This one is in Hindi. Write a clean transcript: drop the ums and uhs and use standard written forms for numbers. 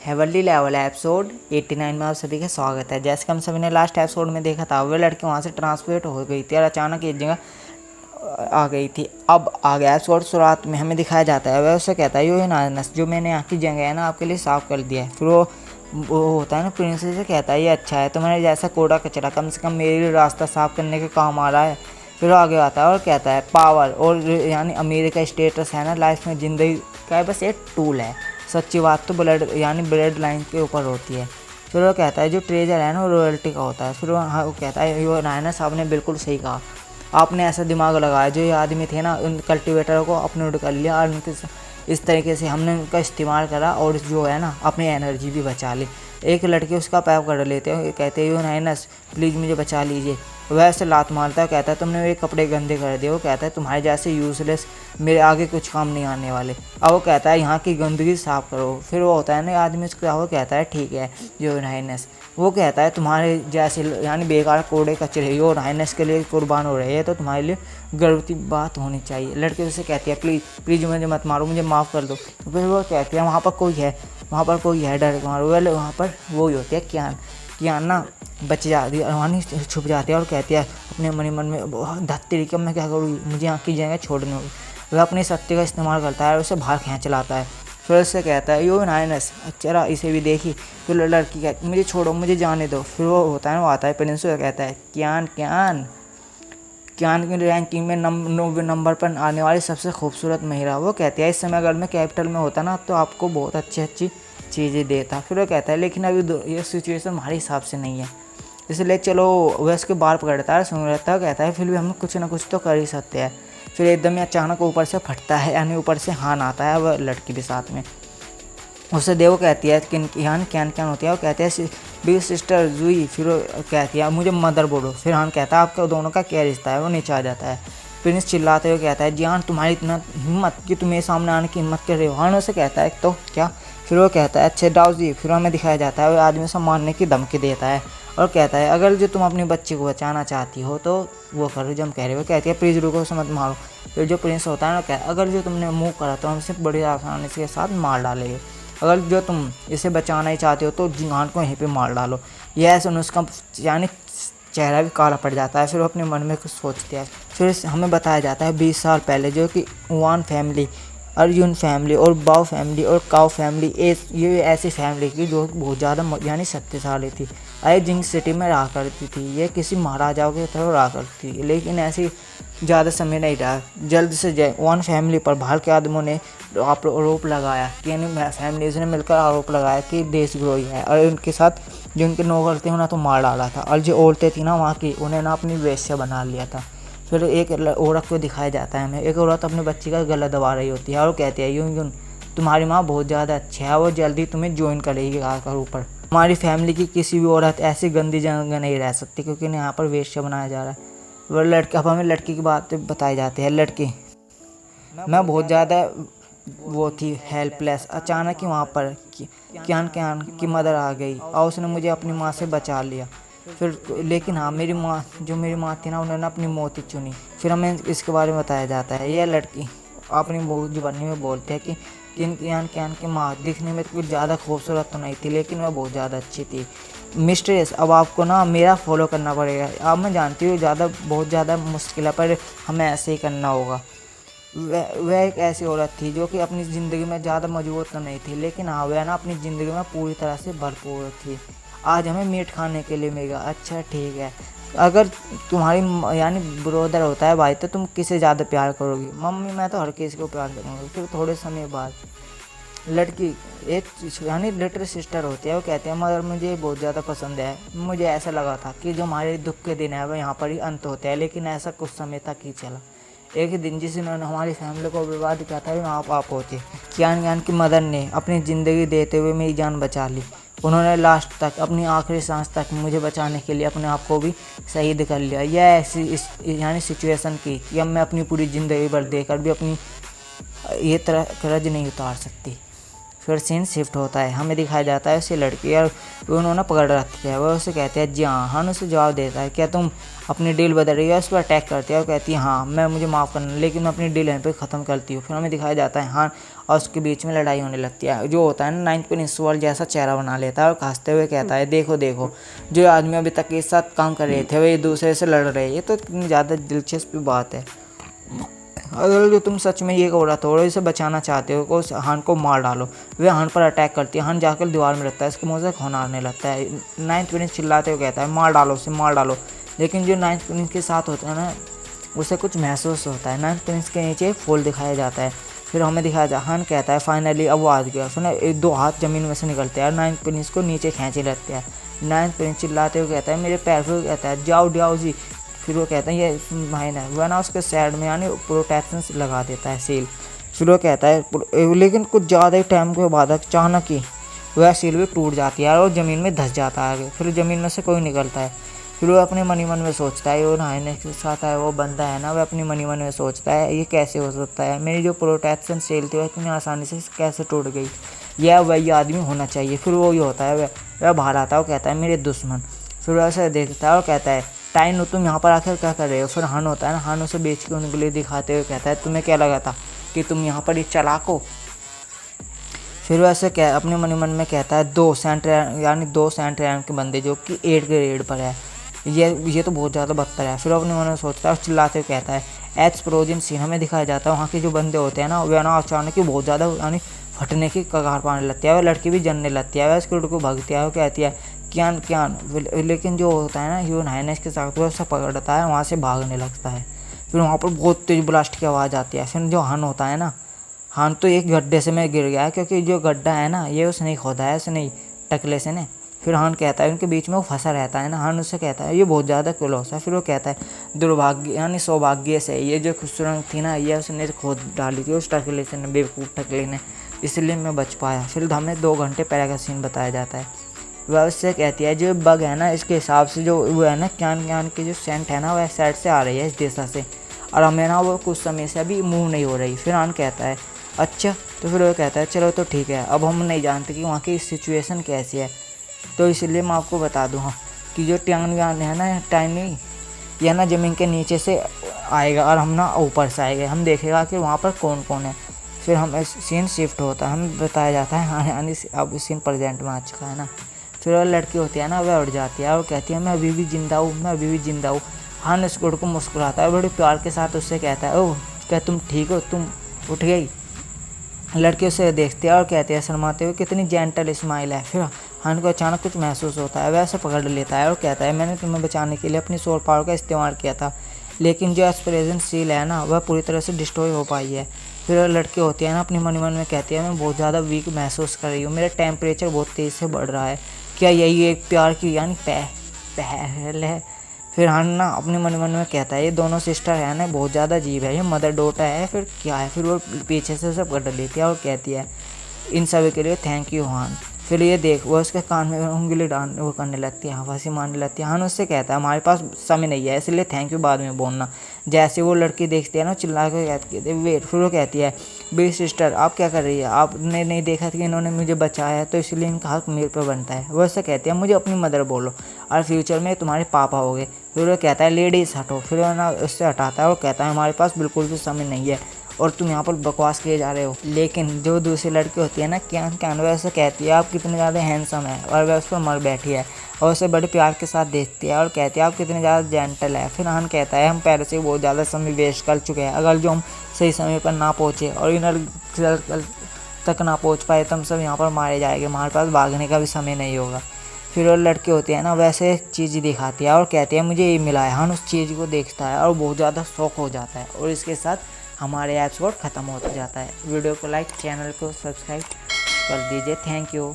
हेवनली लेवल एपिसोड 89 में आप सभी का स्वागत है। जैसे कि हम सभी ने लास्ट एपिसोड में देखा था, वह लड़की वहाँ से ट्रांसफर हो गई थी और अचानक एक जगह आ गई थी। अब आगे एपिसोड शुरुआत में हमें दिखाया जाता है, वह उससे कहता है यो नानस जो मैंने यहाँ की जगह है ना आपके लिए साफ़ कर दिया है। फिर वो होता है ना प्रिंसेस से कहता है ये अच्छा है, तुम्हारे जैसा कूड़ा कचरा कम से कम मेरे लिए रास्ता साफ़ करने के काम आ रहा है। फिर वो आगे आता है और कहता है पावर और यानी अमीर का स्टेटस है ना लाइफ में ज़िंदगी का बस एक टूल है। सच्ची बात तो ब्लड लाइन के ऊपर होती है। फिर वो कहता है जो ट्रेजर है ना वो रॉयल्टी का होता है। फिर वो कहता है यो नायना साहब ने बिल्कुल सही कहा, आपने ऐसा दिमाग लगाया जो ये आदमी थे ना उन कल्टिवेटरों को अपने उड़ कर लिया और उनके इस तरीके से हमने उनका इस्तेमाल करा और जो है ना अपनी एनर्जी भी बचा ली। एक लड़के उसका पैर कर लेते हैं, कहते हैं यो नायनस प्लीज़ मुझे बचा लीजिए। वह ऐसे लात मारता है, कहता है तुमने मेरे कपड़े गंदे कर दिए। वो कहता है तुम्हारे जैसे यूज़लेस मेरे आगे कुछ काम नहीं आने वाले। अब वो कहता है यहाँ की गंदगी साफ़ करो। फिर वो होता है ना आदमी उसका, वो कहता है ठीक है यो हाइनेस। वो कहता है तुम्हारे जैसे यानी बेकार कूड़े कचरे यो हाइनेस के लिए कुर्बान हो रहे हैं तो तुम्हारे लिए गर्व की बात होनी चाहिए। लड़के उससे कहती है प्लीज़ मुझे मत मारो, मुझे माफ़ कर दो। फिर वो कहती है वहाँ पर कोई है डर मारो। वहाँ पर वो ही होती है कियान ना बच जाती है, वहाँ छुप जाती है और कहती है अपने मन में धत्ती कि मैं क्या करूँ, मुझे यहाँ की जगह छोड़नी होगी। वह अपनी शक्ति का इस्तेमाल करता है और उसे बाहर खींच लाता है। फिर उससे कहता है यो नाइनस चरा इसे भी देखी। फिर लड़की कहती मुझे छोड़ो, मुझे जाने दो। फिर वो होता है वो आता है प्रिंस कहता है कियान की रैंकिंग में 90 नंबर पर आने वाली सबसे खूबसूरत महिला। वो कहती है इस समय अगर मैं कैपिटल में होता ना तो आपको बहुत अच्छी चीज़ें देता। फिर वो कहता है लेकिन अभी ये सिचुएशन हमारे हिसाब से नहीं है, इसलिए चलो वह उसके बाल पकड़ता है, सुन रहता है, कहता है फिर भी हम कुछ ना कुछ तो कर ही सकते हैं। फिर एकदम अचानक ऊपर से फटता है, यानी ऊपर से हान आता है, वह लड़की भी साथ में। उससे देव कहती है यानी क्या होती है। वो कहते हैं बिग सिस्टर जुई। फिर वो कहती है मुझे मदर बोलो। फिर हान कहता है आपका दोनों का क्या रिश्ता है। वो नीचे आ जाता है। प्रिंस चिल्लाते हुए कहता है जियान तुम्हारी इतना हिम्मत कि तुम मेरे सामने आने की हिम्मत कर रहे हो। हान उसे कहता है तो क्या। फिर वो कहता है अच्छे डाउ जी। फिर हमें दिखाया जाता है वो आदमी से मारने की धमकी देता है और कहता है अगर जो तुम अपने बच्चे को बचाना चाहती हो तो वो करो जो हम कह रहे हो। कहती है प्लीज़ रुको, उसे मत मारो। फिर जो प्रिंस होता है ना कहता है अगर जो तुमने मुँह करा तो हम इसे बड़ी आसानी के साथ मार डालेंगे, अगर जो तुम इसे बचाना ही चाहते हो तो जिहान को यहीं पे मार डालो। यह सुन उसका यानी चेहरा भी काला पड़ जाता है। फिर वो अपने मन में कुछ सोचते हैं। फिर हमें बताया जाता है 20 साल पहले जो कि वान फैमिली, अर्जुन फैमिली और बाव फैमिली और काव फैमिली ये ऐसी फैमिली थी जो बहुत ज़्यादा यानी शक्तिशाली थी। जिंग सिटी में रहा करती थी। ये किसी महाराजाओं की तरह रहा करती थी, लेकिन ऐसी ज़्यादा समय नहीं रहा। जल्द से वन फैमिली पर बाहर के आदमियों ने आरोप लगाया कि यानी फैमिलीज ने मिलकर आरोप लगाया कि देशद्रोही है और उनके साथ जो उनके नौकर थे उन्हें तो मार डाला था और जो औरतें थी ना वहाँ की उन्हें ना अपनी वेश्या बना लिया था। फिर एक औरत को दिखाया जाता है हमें, एक औरत अपने बच्चे का गला दबा रही होती है और कहती है यूं तुम्हारी माँ बहुत ज़्यादा अच्छी है, वो जल्दी तुम्हें ज्वाइन करेगी आकर ऊपर। हमारी फैमिली की किसी भी औरत ऐसी गंदी जगह नहीं रह सकती क्योंकि यहाँ पर वेश्या बनाया जा रहा है। वो लड़की, अब हमें लड़की की बात बताई जाती है। लड़की मैं बहुत ज़्यादा वो थी हेल्पलेस। अचानक ही वहाँ पर कियान की मदर आ गई और उसने मुझे अपनी माँ से बचा लिया। फिर लेकिन हाँ मेरी माँ थी ना उन्होंने अपनी मौत ही चुनी। फिर हमें इसके बारे में बताया जाता है। यह लड़की अपनी जुबानी में बोलते हैं कि कियान की माँ दिखने में कुछ ज़्यादा खूबसूरत तो नहीं थी लेकिन वह बहुत ज़्यादा अच्छी थी। मिस्ट्रेस अब आपको ना मेरा फॉलो करना पड़ेगा। अब मैं जानती हूँ बहुत ज़्यादा मुश्किल है पर हमें ऐसे ही करना होगा। वह एक ऐसी औरत थी जो कि अपनी ज़िंदगी में ज़्यादा मजबूत तो नहीं थी लेकिन हाँ वह ना अपनी ज़िंदगी में पूरी तरह से भरपूर थी। आज हमें मीट खाने के लिए मिलेगा। अच्छा ठीक है, अगर तुम्हारी यानी ब्रदर होता है भाई तो तुम किसे ज़्यादा प्यार करोगी। मम्मी मैं तो हर किसी को प्यार करूँगी। फिर थोड़े समय बाद लड़की एक यानी लिटिल सिस्टर होती है, वो कहती है मगर मुझे बहुत ज़्यादा पसंद है। मुझे ऐसा लगा था कि जो हमारे दुख के दिन है वो यहाँ पर ही अंत होते हैं, लेकिन ऐसा कुछ समय तक ही चला। एक दिन जिस उन्होंने हमारी फैमिली को बर्बाद किया था वहाँ आप पहुँचे। कियान की मदर ने अपनी ज़िंदगी देते हुए मेरी जान बचा ली। उन्होंने लास्ट तक अपनी आखिरी सांस तक मुझे बचाने के लिए अपने आप को भी शहीद कर लिया। यह ऐसी यानी सिचुएशन की कि अब मैं अपनी पूरी ज़िंदगी भर देकर भी अपनी ये तरह कर्ज नहीं उतार सकती। फिर सीन शिफ्ट होता है, हमें दिखाया जाता है उसे लड़की और उन्होंने पकड़ रखी है। वह उसे कहते हैं जी हाँ। हान उसे जवाब देता है क्या तुम अपनी डील बदल रही है, उस पर अटैक करती है और कहती है हाँ मैं मुझे माफ़ करना, लेकिन मैं अपनी डील यहाँ पे ख़त्म करती हूँ। फिर हमें दिखाया जाता है हान और उसके बीच में लड़ाई होने लगती है। जो होता है ना 9th प्रिंस वाल जैसा चेहरा बना लेता है और हंसते हुए कहता है देखो देखो जो आदमी अभी तक एक साथ काम कर रहे थे वे एक दूसरे से लड़ रहे हैं, ये तो इतनी ज़्यादा दिलचस्प बात है। अगर जो तुम सच में ये औरत हो और इसे बचाना चाहते हो को हान को मार डालो। वे हान पर अटैक करती है, हान जाकर दीवार में लगता है, इसके मुँह से खून आने लगता है। 9th प्रिंस चिल्लाते हुए कहता है मार डालो उसे मार डालो, लेकिन जो 9th प्रिंस के साथ होता है ना उसे कुछ महसूस होता है। 9th प्रिंस के नीचे एक फूल दिखाया जाता है। फिर हमें दिखाया जाता है हान कहता है फाइनली अब वो आ गया। सुने 2 हाथ ज़मीन में से निकलते हैं और 9th प्रिंस को नीचे खींचे लगते हैं। 9th प्रिंस चिल्लाते हुए कहता है मेरे पैर, फिर कहता है जाओ जाओ जी। फिर वो कहता है ये माइन है वह ना उसके साइड में यानी प्रोटेक्शन लगा देता है सील। फिर वो कहता है लेकिन कुछ ज़्यादा ही टाइम के बाद अचानक ही वह सील भी टूट जाती है और ज़मीन में धंस जाता है। फिर ज़मीन में से कोई निकलता है। फिर वो अपने मन ही मन में सोचता है वो नहाने के साथ है वो बंदा है ना, वह अपने मन ही मन में सोचता है ये कैसे हो सकता है, मेरी जो प्रोटेक्शन सील थी वह इतनी आसानी से कैसे टूट गई, यह वही आदमी होना चाहिए। फिर वो ही होता है वह बाहर आता है और कहता है मेरे दुश्मन। फिर वह ऐसे देखता है और कहता है टाइन तुम यहाँ पर आकर क्या कर रहे हो। फिर हान होता है ना, हान उसे बेच के उंगली दिखाते हुए कहता है तुम्हें क्या लगा था कि तुम यहाँ पर एक चालाक हो। फिर वैसे क्या अपने मन मन में कहता है 2 सेंट रैंक के बंदे जो कि 8 ग्रेड पर है, ये तो बहुत ज़्यादा बदतर है। फिर अपने मन में सोचता है और चिल्लाते हुए कहता है एक्सप्लोजन सीन हमें दिखाया जाता है। वहाँ के जो बंदे होते हैं ना वे ना अचानक ही बहुत ज़्यादा यानी फटने की कगार पाने लगती है। वह लड़की भी जलने लगती है, वह स्कूल को भागती है, वो कहती है क्यान क्यान, लेकिन जो होता है ना ह्यून हाइनेस के साथ वह उसे पकड़ता है, वहाँ से भागने लगता है। फिर वहाँ पर बहुत तेज ब्लास्ट की आवाज़ आती है। फिर जो हान होता है ना, हान तो एक गड्ढे से में गिर गया है क्योंकि जो गड्ढा है ना ये उसने नहीं खोदा है, उसने टकले से ने। फिर हान कहता है उनके बीच में वो फंसा रहता है ना, हान उससे कहता है ये बहुत ज़्यादा क्लोज है। फिर वो कहता है दुर्भाग्य यानी सौभाग्य से ये जो सुरंग थी ना ये उसने खोद डाली थी उस टकले से ने, बेवकूफ़ टकले ने, इसलिए मैं बच पाया। फिर हमें 2 घंटे पहले का सीन बताया जाता है। वह उससे कहती है जो बग है ना इसके हिसाब से जो वो है ना क्यान की जो सेंट है ना वह साइड से आ रही है इस दिशा से, और हमें ना वो कुछ समय से अभी मूव नहीं हो रही। फिर हान कहता है अच्छा, तो फिर वो कहता है चलो तो ठीक है, अब हम नहीं जानते कि वहाँ की सिचुएशन कैसी है, तो इसलिए मैं आपको बता दूँ कि जो ट्यान है ना टाइनी यह ना ज़मीन के नीचे से आएगा और हम ना ऊपर से आएगा, हम देखेगा कि वहाँ पर कौन कौन है। फिर हम सीन शिफ्ट होता है, हमें बताया जाता है हाँ यानी अब सीन प्रेजेंट में आ चुका है ना। फिर वह लड़की होती है ना वह उठ जाती है और कहती है मैं अभी भी ज़िंदा हूँ, मैं अभी भी ज़िंदा हूँ। हान स्कूट को मुस्कुराता है, बड़े प्यार के साथ उससे कहता है ओह क्या तुम ठीक हो, तुम उठ गई। लड़की उसे देखती है और कहती है शर्माते हुए कितनी जेंटल स्माइल है। फिर हान को अचानक कुछ महसूस होता है, वह उसे पकड़ लेता है और कहता है मैंने तुम्हें बचाने के लिए अपनी सोल पावर का इस्तेमाल किया था, लेकिन जो एक्सप्रेशन सील है ना वह पूरी तरह से डिस्ट्रॉय हो पाई है। फिर लड़की होती है ना अपनी मन में कहती है मैं बहुत ज़्यादा वीक महसूस कर रही हूँ, मेरा टेम्परेचर बहुत तेज़ से बढ़ रहा है, क्या यही एक प्यार की यानी पहल है। फिर हान ना अपने मन में कहता है ये दोनों सिस्टर है ना बहुत ज़्यादा अजीब है, ये मदर डॉटर है फिर क्या है। फिर वो पीछे से उसे पकड़ लेती है और कहती है इन सभी के लिए थैंक यू हान। फिर ये देख वो उसके कान में उंगली डाल वो करने लगती है, हंसी मारने लगती है। हान उससे कहता है हमारे पास समय नहीं है इसलिए थैंक यू बाद में बोलना। जैसे वो लड़की देखती है ना चिल्ला कर कहती है वेट। फिर वो कहती है बी सिस्टर आप क्या कर रही है, आपने नहीं देखा था कि इन्होंने मुझे बचाया है तो इसलिए इनका हक मेरे पर बनता है। वो उससे कहती है मुझे अपनी मदर बोलो और फ्यूचर में तुम्हारे पापा हो गए। फिर वो कहता है लेडीज़ हटो। फिर वो ना उससे हटाता है और कहता है हमारे पास बिल्कुल भी समय नहीं है और तुम यहाँ पर बकवास किए जा रहे हो। लेकिन जो दूसरी लड़की होती है ना क्यान वह उसे कहती है आप कितने ज़्यादा हैंडसम है, और वह उस पर मर बैठी है और उसे बड़े प्यार के साथ देखती है और कहती है आप कितने ज़्यादा जेंटल है। फिर हान कहता है हम पहले से बहुत ज़्यादा समय वेस्ट कर चुके हैं, अगर जो हम सही समय पर ना पहुँचे और इनर सर्कल तक ना पहुँच पाए तो हम सब यहाँ पर मारे जाएंगे, हमारे पास भागने का भी समय नहीं होगा। फिर वो लड़की होती है ना वैसे एक चीज़ दिखाती है और कहती है मुझे ये मिला है। हान उस चीज़ को देखता है और बहुत ज़्यादा शौक हो जाता है और इसके साथ हमारे एपिसोड ख़त्म हो जाता है। वीडियो को लाइक, चैनल को सब्सक्राइब कर दीजिए। Thank you.